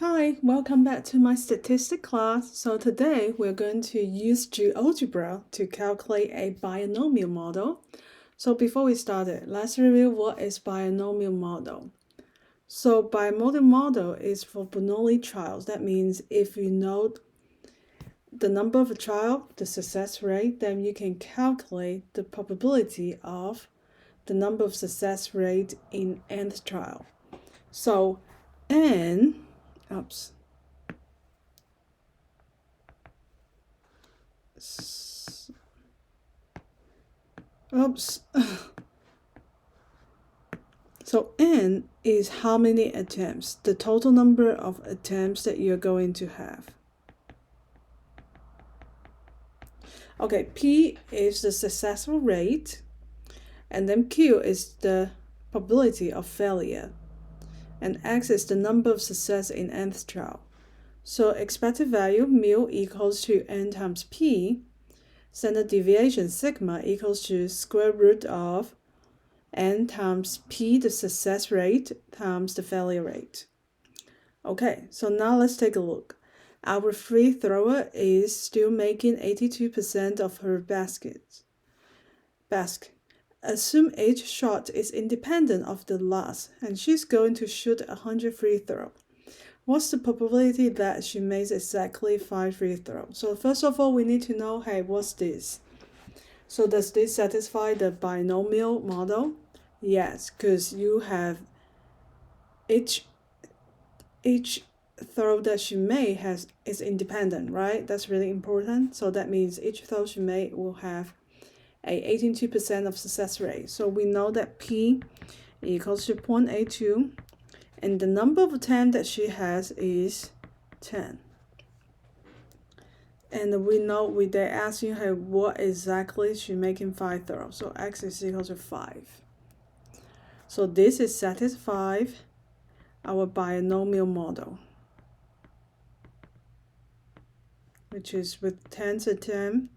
Hi, welcome back to my statistics class. So today we're going to use Geogebra to calculate a binomial model. So before we start it, let's review what is binomial model. So binomial model is for Bernoulli trials. That means if you know the number of a trial, the success rate, then you can calculate the probability of the number of success rate in nth trial. So n, oops. Oops. So n is how many attempts, the total number of attempts that you're going to have. Okay, P is the successful rate, and then Q is the probability of failure, and X is the number of success in nth trial. So expected value mu equals to n times P, standard deviation sigma equals to square root of n times P, the success rate, times the failure rate. Okay, so now let's take a look. Our free thrower is still making 82% of her basket. Assume each shot is independent of the last, and she's going to shoot 100 free throws. What's the probability that she makes exactly 5 free throws? So first of all, we need to know, hey, what's this? So does this satisfy the binomial model? Yes, because you have each throw that she made is independent, right? That's really important. So that means each throw she made will have a 82% of success rate. So we know that P equals to 0.82, and the number of attempts that she has is 10. And we know they're asking her what exactly she making 5 throws. So X is equal to 5. So this is satisfy our binomial model, which is with 10 attempts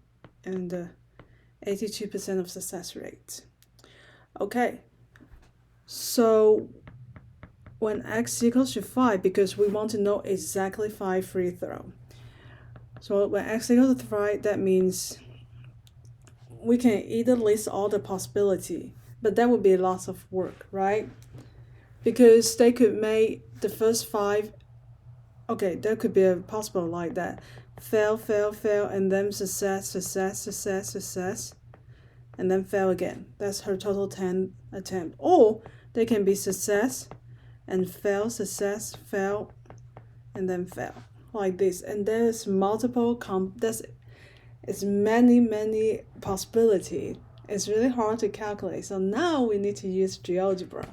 and 82% of success rate. Okay, so when X equals to 5, because we want to know exactly 5 free throws. So when X equals to 5, that means we can either list all the possibility, but that would be lots of work, right? Because they could make the first 5, okay, there could be a possible like that. Fail, fail, fail, and then success, success, success, success, and then fail again. That's her total 10 attempt. Or they can be success and fail, success, fail, and then fail, like this. And there's multiple, it's many possibilities. It's really hard to calculate. So now we need to use Geogebra.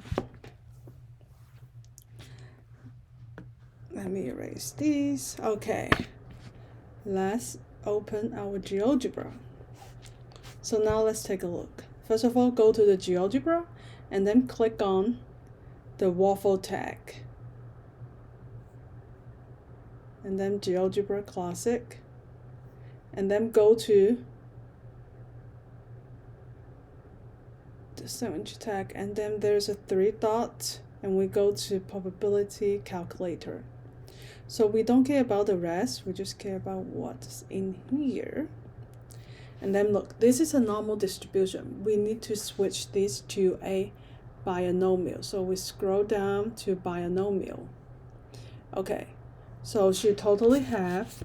Let me erase these. Okay, let's open our Geogebra. So now let's take a look. First of all, go to the Geogebra and then click on the waffle tag. And then Geogebra Classic. And then go to the sandwich tag, and then there's a 3 dots, and we go to probability calculator. So we don't care about the rest, we just care about what's in here. And then look, this is a normal distribution. We need to switch this to a binomial. So we scroll down to binomial. Okay, so she totally have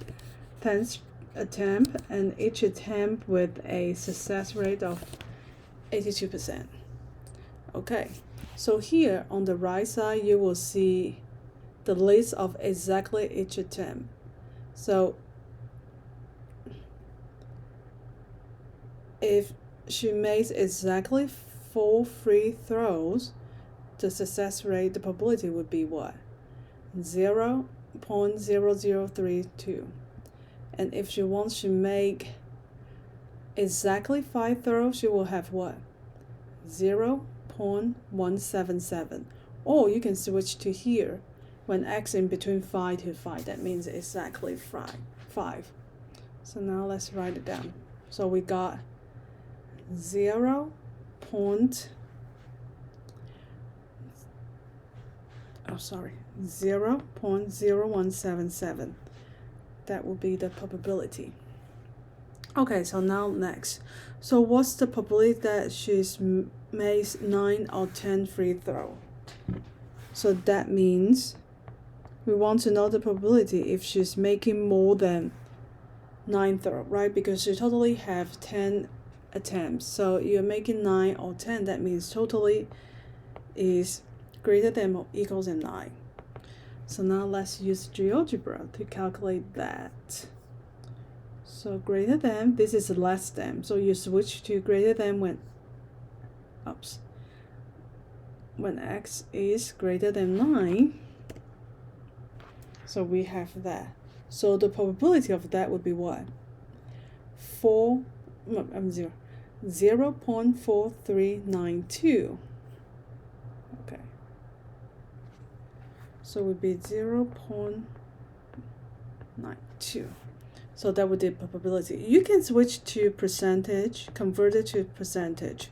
10 attempt, and each attempt with a success rate of 82%. Okay, so here on the right side you will see the list of exactly each attempt. So if she makes exactly 4 free throws, the success rate, the probability would be what? 0.0032. And if she wants to make exactly 5 throws, she will have what? 0.177. Or you can switch to here when X in between 5 to 5. That means exactly 5. So now let's write it down. So we got 0. 0.0177. That would be the probability. Okay, so now next. So what's the probability that she's made 9 or 10 free throw? So that means we want to know the probability if she's making more than 9 throw, right? Because you totally have 10 attempts. So you're making 9 or 10, that means totally is greater than or equals than 9. So now let's use GeoGebra to calculate that. So greater than, this is less than. So you switch to greater than when x is greater than 9. So we have that. So the probability of that would be what? 0.4392. Okay. So it would be 0.92. So that would be the probability. You can switch to percentage, convert it to percentage,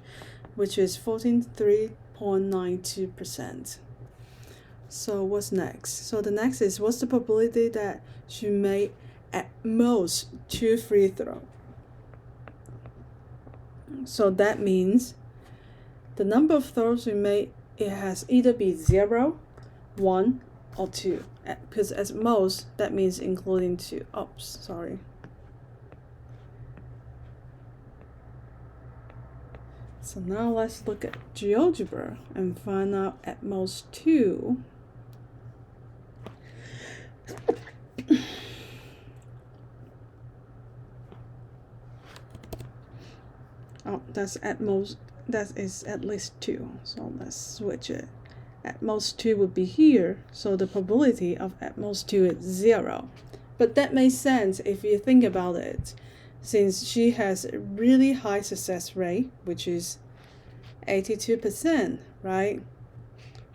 which is 43.92%. So what's next? So the next is, what's the probability that she made at most 2 free throws? So that means the number of throws we made, it has either be 0, 1, or 2. Because at most, that means including 2. Oops, sorry. So now let's look at GeoGebra and find out at most 2. Oh, that's at most, that is at least 2. So let's switch it. At most 2 would be here, so the probability of at most 2 is 0. But that makes sense if you think about it, since she has a really high success rate, which is 82%, right?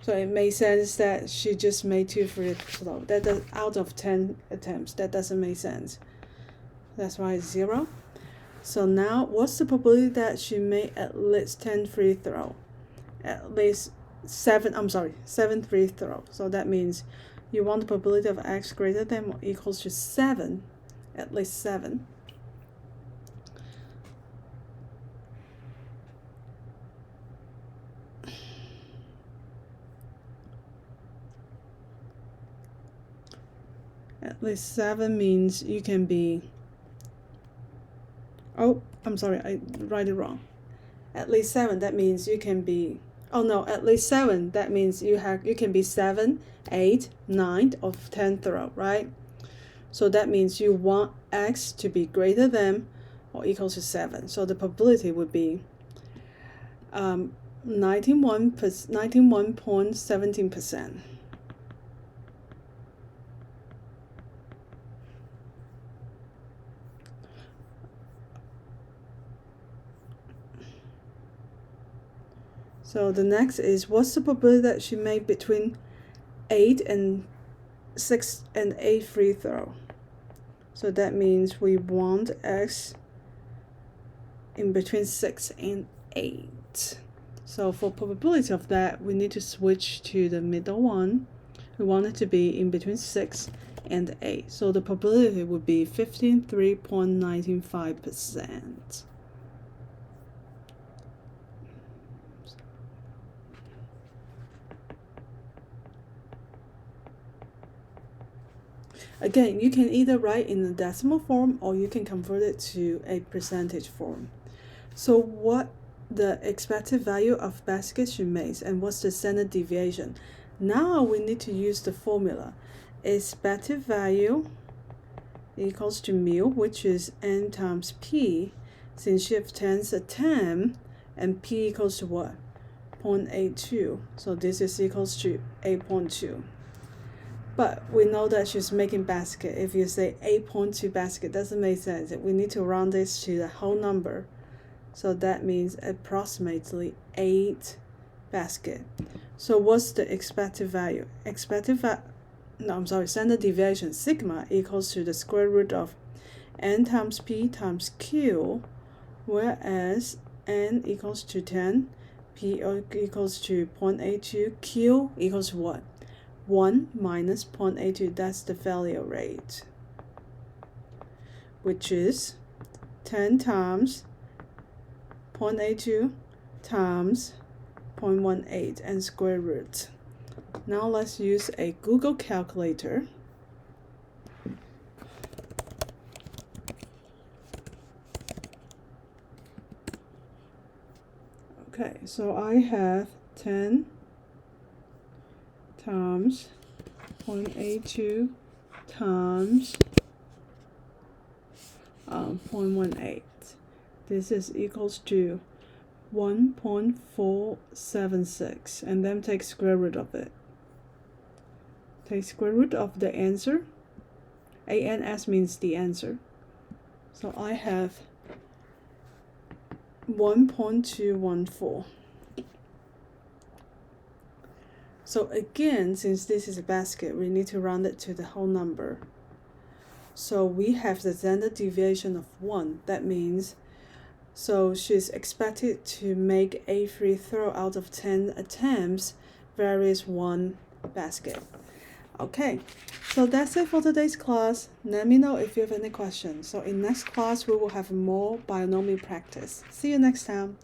So it makes sense that she just made 2 free throws. That does, out of 10 attempts, that doesn't make sense. That's why it's 0. So now, what's the probability that she made at least 10 free throws? At least 7 free throws. So that means you want the probability of x greater than or equals to 7, at least 7. At least 7 means you can be, oh, I'm sorry, I write it wrong. At least 7, that means you can be, oh no, at least 7, that means you can be 7, 8, 9, or 10 throw, right? So that means you want x to be greater than or equal to 7. So the probability would be 91.17%. So the next is, what's the probability that she made between 8 and 6 and 8 free throw? So that means we want x in between 6 and 8. So for probability of that, we need to switch to the middle one. We want it to be in between 6 and 8. So the probability would be 53.95%. Again, you can either write in a decimal form or you can convert it to a percentage form. So what the expected value of basket she makes and what's the standard deviation? Now we need to use the formula. Expected value equals to mu, which is n times p, since she has 10 attempts, and p equals to what? 0.82. So this is equals to 8.2. But we know that she's making basket. If you say 8.2 basket, doesn't make sense. We need to round this to the whole number. So that means approximately 8 basket. So what's the expected value? Standard deviation, sigma, equals to the square root of n times p times q, whereas n equals to 10, p equals to 0.82, q equals to what? 1 minus 0.82, that's the failure rate, which is 10 times 0.82 times 0.18 and square root. Now let's use a Google calculator. Okay, so I have 10 times 0.82 times 0.18. This is equals to 1.476, and then take square root of it. Take square root of the answer. ANS means the answer. So I have 1.214. So again, since this is a basket, we need to round it to the whole number. So we have the standard deviation of 1. That means, so she's expected to make a free throw out of 10 attempts, varies 1 basket. Okay, so that's it for today's class. Let me know if you have any questions. So in next class, we will have more binomial practice. See you next time.